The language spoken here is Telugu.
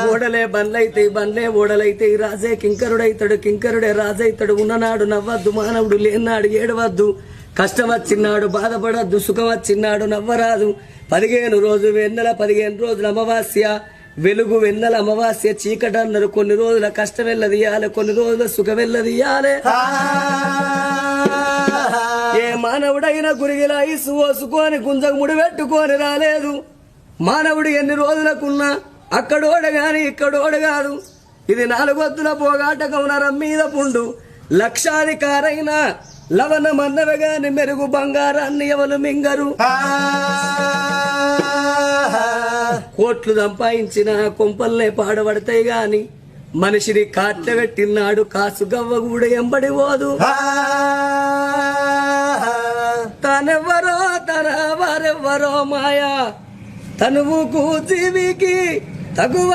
ఓడలే బండ్లైతాయి, బండ్లే ఓడలైతాయి. రాజే కింకరుడైతాడు, కింకరుడే రాజైతాడు. ఉన్ననాడు నవ్వద్దు, మానవుడు లేనాడు ఏడవద్దు. కష్టం వచ్చినాడు బాధపడద్దు, సుఖం వచ్చినాడు నవ్వరాదు. 15 రోజు వెన్నెల, 15 రోజుల అమావాస్య వెలుగు, వెన్నెల అమావాస్య చీకటి అన్నారు. కొన్ని రోజుల కష్టం వెళ్ళదీయాలి, కొన్ని రోజుల సుఖం వెళ్ళదీయాలి. ఏ మానవుడైనా గురిగిలా ఇసు ఓసుకొని గుంజకు ముడి పెట్టుకొని రాలేదు. మానవుడు ఎన్ని రోజులకున్నా అక్కడోడ గాని ఇక్కడోడ కాదు. ఇది 4 వద్దుల పోగాటకం నరం మీద పుండు. లక్షాధికారైన లవణ మన్నవ గాని మెరుగు బంగారాన్ని ఎవరు మింగరు. కోట్లు సంపాదించిన కొంపల్నే పాడబడతాయి గాని మనిషిని కాట్ల పెట్టినాడు కాసు గవ్వ కూడా ఎంబడి పోదు. తనెవ్వరో తన వారెవ్వరో మాయా తనువుకు జీవికి తగువ